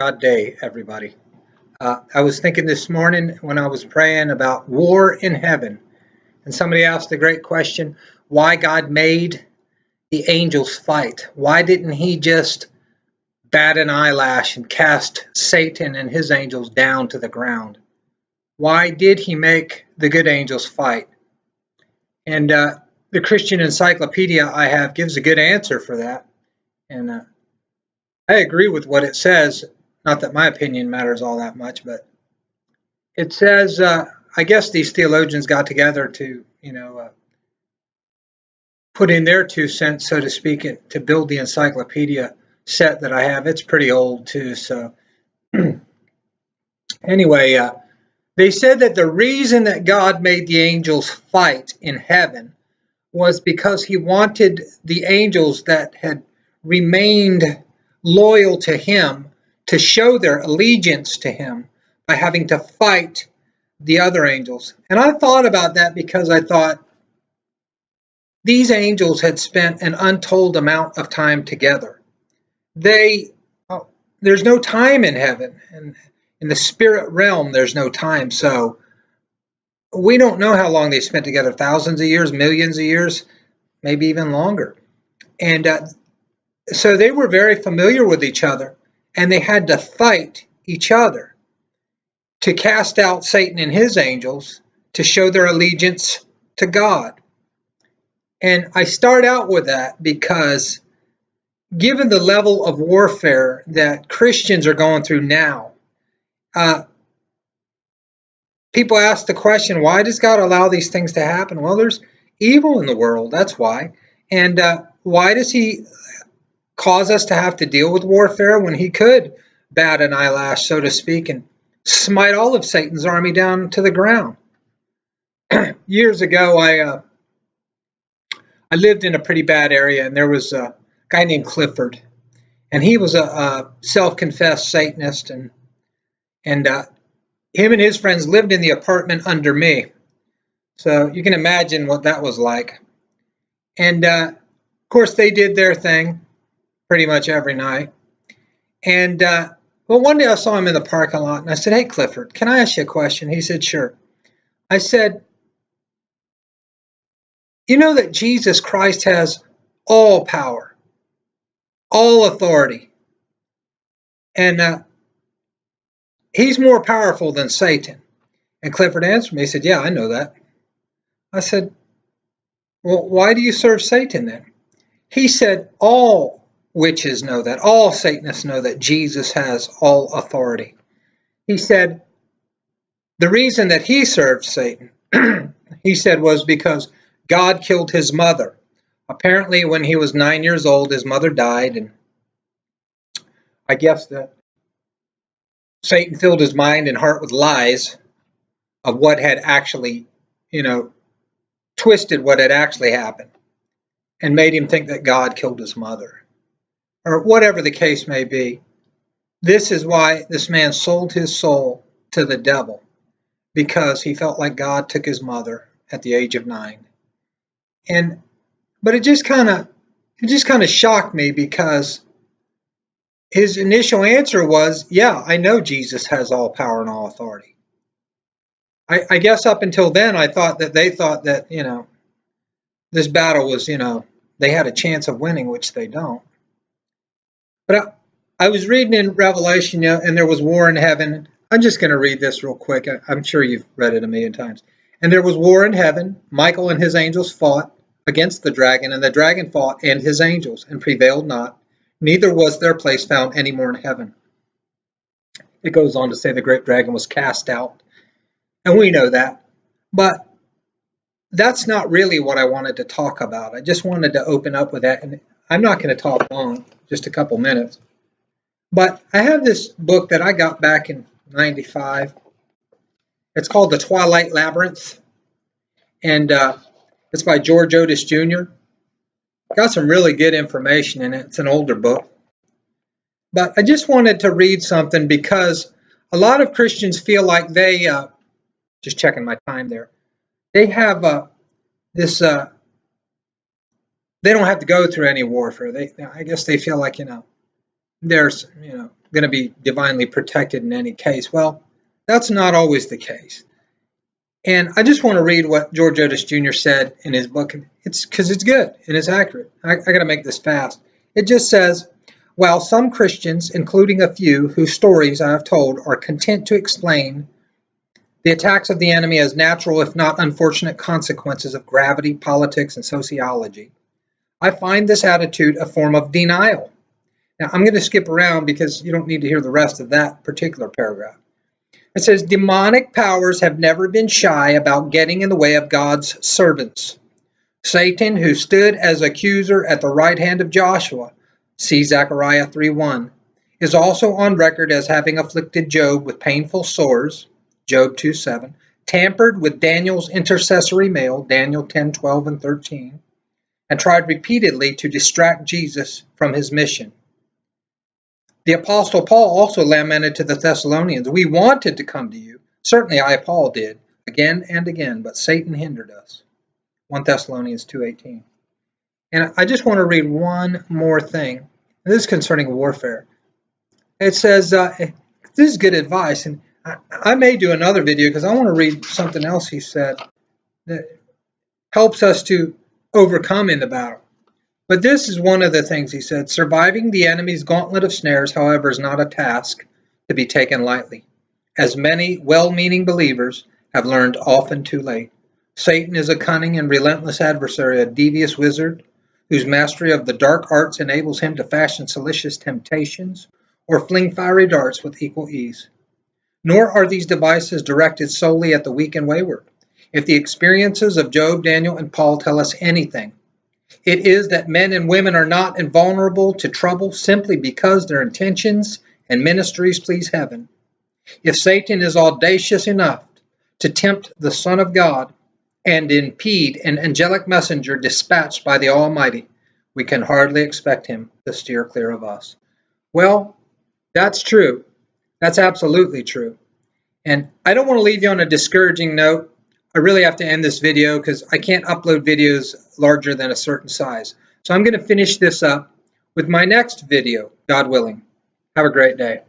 God day, everybody. I was thinking this morning when I was praying about war in heaven, and somebody asked the great question why God made the angels fight. Why didn't He just bat an eyelash and cast Satan and his angels down to the ground? Why did He make the good angels fight? And the Christian encyclopedia I have gives a good answer for that. And I agree with what it says. Not that my opinion matters all that much, but it says, I guess these theologians got together to, put in their 2 cents, so to speak, to build the encyclopedia set that I have. It's pretty old too. So anyway, they said that the reason that God made the angels fight in heaven was because He wanted the angels that had remained loyal to Him to show their allegiance to Him by having to fight the other angels. And I thought about that because I thought these angels had spent an untold amount of time together. They, there's no time in heaven, and in the spirit realm, there's no time. So we don't know how long they spent together, thousands of years, millions of years, maybe even longer. And so they were very familiar with each other, and they had to fight each other to cast out Satan and his angels to show their allegiance to God. And I start out with that because given the level of warfare that Christians are going through now, people ask the question, why does God allow these things to happen? Well, there's evil in the world, that's why. And why does He cause us to have to deal with warfare when He could bat an eyelash, so to speak, and smite all of Satan's army down to the ground? Years ago, I lived in a pretty bad area, and there was a guy named Clifford, and he was a self-confessed Satanist, and him and his friends lived in the apartment under me. So you can imagine what that was like. And of course, they did their thing pretty much every night. And well, one day I saw him in the parking lot, and I said, "Hey, Clifford, can I ask you a question?" He said, "Sure." I said, "You know that Jesus Christ has all power, all authority, and He's more powerful than Satan." And Clifford answered me. He said, "Yeah, I know that." I said, "Well, why do you serve Satan then?" He said, "All witches know that. All Satanists know that Jesus has all authority." He said, "The reason that he served Satan," he said, "was because God killed his mother. Apparently, when he was 9 years old, his mother died, and I guess that Satan filled his mind and heart with lies of what had actually, you know, twisted what had actually happened and made him think that God killed his mother, or whatever the case may be. This is why this man sold his soul to the devil, because he felt like God took his mother at the age of 9. And but it just kind of shocked me because his initial answer was, "Yeah, I know Jesus has all power and all authority." I guess up until then, I thought that they thought that this battle was they had a chance of winning, which they don't. But I was reading in Revelation, and there was war in heaven. I'm just going to read this real quick. I'm sure you've read it a million times. "And there was war in heaven. Michael and his angels fought against the dragon, and the dragon fought and his angels, and prevailed not. Neither was their place found any more in heaven." It goes on to say the great dragon was cast out, and we know that. But that's not really what I wanted to talk about. I just wanted to open up with that, and I'm not going to talk long, just a couple minutes. But I have this book that I got back in '95. It's called The Twilight Labyrinth, and it's by George Otis Jr. Got some really good information in it. It's an older book. But I just wanted to read something because a lot of Christians feel like just checking my time there, they have this, they don't have to go through any warfare. I guess they feel like, there's, going to be divinely protected in any case. Well, that's not always the case. And I just want to read what George Otis Jr. said in his book. It's because it's good and it's accurate. I got to make this fast. It just says, while some Christians, including a few whose stories I have told, are content to explain the attacks of the enemy as natural, if not unfortunate, consequences of gravity, politics, and sociology, I find this attitude a form of denial. Now, I'm going to skip around because you don't need to hear the rest of that particular paragraph. It says, demonic powers have never been shy about getting in the way of God's servants. Satan, who stood as accuser at the right hand of Joshua, see Zechariah 3:1, is also on record as having afflicted Job with painful sores, Job 2:7, tampered with Daniel's intercessory mail, Daniel 10:12 and 13, and tried repeatedly to distract Jesus from his mission. The Apostle Paul also lamented to the Thessalonians, we wanted to come to you. Certainly I, Paul, did, again and again, but Satan hindered us. 1 Thessalonians 2:18. And I just want to read one more thing. This is concerning warfare. It says, this is good advice, and I may do another video because I want to read something else he said that helps us to overcome in the battle. But this is one of the things he said. Surviving the enemy's gauntlet of snares, however, is not a task to be taken lightly, as many well-meaning believers have learned often too late. Satan is a cunning and relentless adversary, a devious wizard whose mastery of the dark arts enables him to fashion salacious temptations or fling fiery darts with equal ease. Nor are these devices directed solely at the weak and wayward. If the experiences of Job, Daniel, and Paul tell us anything, it is that men and women are not invulnerable to trouble simply because their intentions and ministries please heaven. If Satan is audacious enough to tempt the Son of God and impede an angelic messenger dispatched by the Almighty, we can hardly expect him to steer clear of us. Well, that's true. That's absolutely true. And I don't want to leave you on a discouraging note. I really have to end this video because I can't upload videos larger than a certain size. So I'm going to finish this up with my next video, God willing. Have a great day.